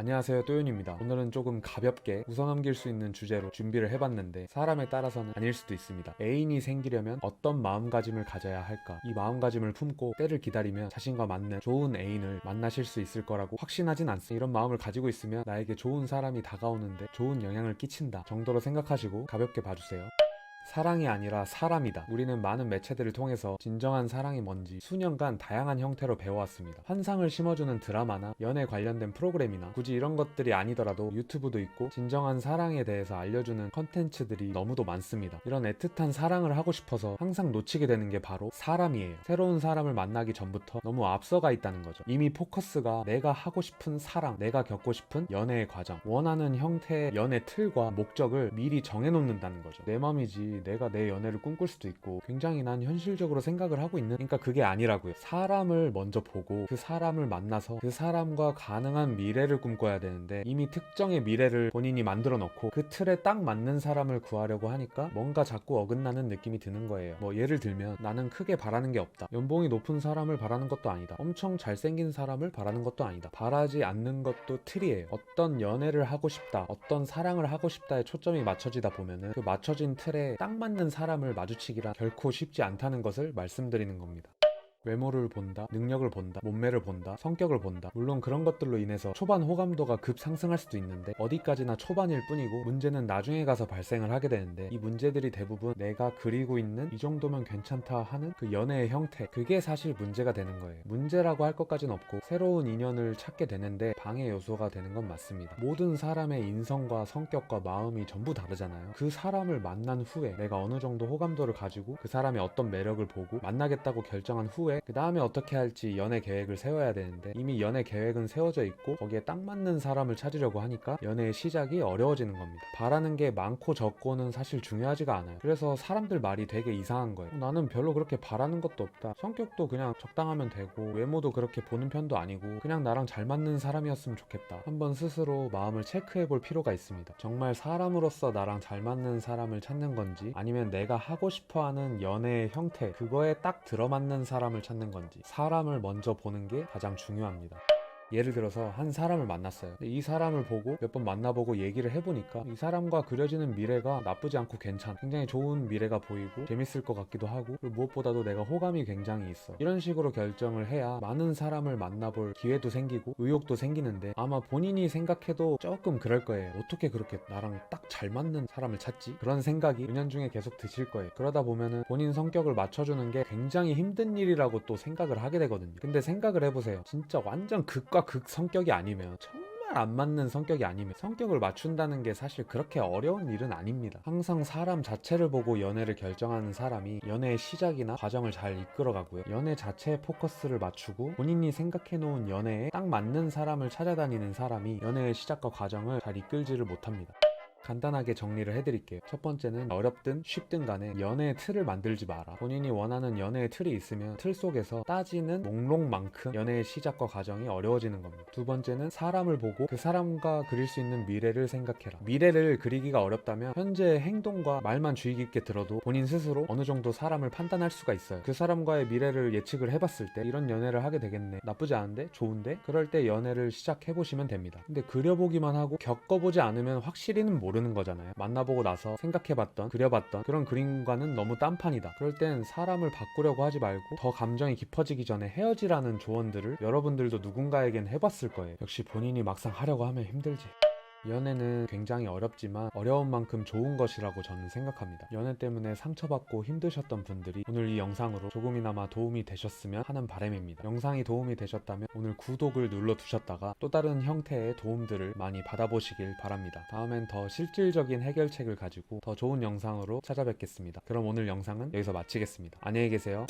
안녕하세요, 또윤입니다. 오늘은 조금 가볍게 웃어넘길 수 있는 주제로 준비를 해봤는데 사람에 따라서는 아닐 수도 있습니다. 애인이 생기려면 어떤 마음가짐을 가져야 할까? 이 마음가짐을 품고 때를 기다리면 자신과 맞는 좋은 애인을 만나실 수 있을 거라고 확신하진 않습니다. 이런 마음을 가지고 있으면 나에게 좋은 사람이 다가오는데 좋은 영향을 끼친다 정도로 생각하시고 가볍게 봐주세요. 사랑이 아니라 사람이다. 우리는 많은 매체들을 통해서 진정한 사랑이 뭔지 수년간 다양한 형태로 배워왔습니다. 환상을 심어주는 드라마나 연애 관련된 프로그램이나 굳이 이런 것들이 아니더라도 유튜브도 있고 진정한 사랑에 대해서 알려주는 컨텐츠들이 너무도 많습니다. 이런 애틋한 사랑을 하고 싶어서 항상 놓치게 되는 게 바로 사람이에요. 새로운 사람을 만나기 전부터 너무 앞서가 있다는 거죠. 이미 포커스가 내가 하고 싶은 사랑, 내가 겪고 싶은 연애의 과정, 원하는 형태의 연애 틀과 목적을 미리 정해놓는다는 거죠. 내 맘이지 내가 내 연애를 꿈꿀 수도 있고 굉장히 난 현실적으로 생각을 하고 있는, 그러니까 그게 아니라고요. 사람을 먼저 보고 그 사람을 만나서 그 사람과 가능한 미래를 꿈꿔야 되는데 이미 특정의 미래를 본인이 만들어 놓고 그 틀에 딱 맞는 사람을 구하려고 하니까 뭔가 자꾸 어긋나는 느낌이 드는 거예요. 뭐 예를 들면 나는 크게 바라는 게 없다, 연봉이 높은 사람을 바라는 것도 아니다, 엄청 잘생긴 사람을 바라는 것도 아니다. 바라지 않는 것도 틀이에요. 어떤 연애를 하고 싶다, 어떤 사랑을 하고 싶다에 초점이 맞춰지다 보면은 그 맞춰진 틀에 딱 맞는 사람을 마주치기란 결코 쉽지 않다는 것을 말씀드리는 겁니다. 외모를 본다, 능력을 본다, 몸매를 본다, 성격을 본다. 물론 그런 것들로 인해서 초반 호감도가 급 상승할 수도 있는데 어디까지나 초반일 뿐이고 문제는 나중에 가서 발생을 하게 되는데 이 문제들이 대부분 내가 그리고 있는 이 정도면 괜찮다 하는 그 연애의 형태, 그게 사실 문제가 되는 거예요. 문제라고 할 것까진 없고 새로운 인연을 찾게 되는데 방해 요소가 되는 건 맞습니다. 모든 사람의 인성과 성격과 마음이 전부 다르잖아요. 그 사람을 만난 후에 내가 어느 정도 호감도를 가지고 그 사람의 어떤 매력을 보고 만나겠다고 결정한 후에 그 다음에 어떻게 할지 연애 계획을 세워야 되는데 이미 연애 계획은 세워져 있고 거기에 딱 맞는 사람을 찾으려고 하니까 연애의 시작이 어려워지는 겁니다. 바라는 게 많고 적고는 사실 중요하지가 않아요. 그래서 사람들 말이 되게 이상한 거예요. 나는 별로 그렇게 바라는 것도 없다, 성격도 그냥 적당하면 되고 외모도 그렇게 보는 편도 아니고 그냥 나랑 잘 맞는 사람이었으면 좋겠다. 한번 스스로 마음을 체크해 볼 필요가 있습니다. 정말 사람으로서 나랑 잘 맞는 사람을 찾는 건지 아니면 내가 하고 싶어하는 연애의 형태, 그거에 딱 들어맞는 사람을 찾는 건지, 사람을 먼저 보는 게 가장 중요합니다. 예를 들어서 한 사람을 만났어요. 이 사람을 보고 몇 번 만나보고 얘기를 해보니까 이 사람과 그려지는 미래가 나쁘지 않고 괜찮아, 굉장히 좋은 미래가 보이고 재밌을 것 같기도 하고, 그리고 무엇보다도 내가 호감이 굉장히 있어. 이런 식으로 결정을 해야 많은 사람을 만나볼 기회도 생기고 의욕도 생기는데 아마 본인이 생각해도 조금 그럴 거예요. 어떻게 그렇게 나랑 딱 잘 맞는 사람을 찾지? 그런 생각이 은연중에 계속 드실 거예요. 그러다 보면은 본인 성격을 맞춰주는 게 굉장히 힘든 일이라고 또 생각을 하게 되거든요. 근데 생각을 해보세요. 진짜 완전 극과 극 성격이 아니면, 정말 안 맞는 성격이 아니면 성격을 맞춘다는 게 사실 그렇게 어려운 일은 아닙니다. 항상 사람 자체를 보고 연애를 결정하는 사람이 연애의 시작이나 과정을 잘 이끌어가고요, 연애 자체에 포커스를 맞추고 본인이 생각해놓은 연애에 딱 맞는 사람을 찾아다니는 사람이 연애의 시작과 과정을 잘 이끌지를 못합니다. 간단하게 정리를 해드릴게요. 첫 번째는 어렵든 쉽든 간에 연애의 틀을 만들지 마라. 본인이 원하는 연애의 틀이 있으면 틀 속에서 따지는 목록만큼 연애의 시작과 과정이 어려워지는 겁니다. 두 번째는 사람을 보고 그 사람과 그릴 수 있는 미래를 생각해라. 미래를 그리기가 어렵다면 현재의 행동과 말만 주의 깊게 들어도 본인 스스로 어느 정도 사람을 판단할 수가 있어요. 그 사람과의 미래를 예측을 해봤을 때 이런 연애를 하게 되겠네, 나쁘지 않은데, 좋은데, 그럴 때 연애를 시작해보시면 됩니다. 근데 그려보기만 하고 겪어보지 않으면 확실히는 모르는 거잖아요. 만나보고 나서 생각해봤던, 그려봤던 그런 그림과는 너무 딴판이다, 그럴 땐 사람을 바꾸려고 하지 말고 더 감정이 깊어지기 전에 헤어지라는 조언들을 여러분들도 누군가에겐 해봤을 거예요. 역시 본인이 막상 하려고 하면 힘들지. 연애는 굉장히 어렵지만 어려운 만큼 좋은 것이라고 저는 생각합니다. 연애 때문에 상처받고 힘드셨던 분들이 오늘 이 영상으로 조금이나마 도움이 되셨으면 하는 바람입니다. 영상이 도움이 되셨다면 오늘 구독을 눌러두셨다가 또 다른 형태의 도움들을 많이 받아보시길 바랍니다. 다음엔 더 실질적인 해결책을 가지고 더 좋은 영상으로 찾아뵙겠습니다. 그럼 오늘 영상은 여기서 마치겠습니다. 안녕히 계세요.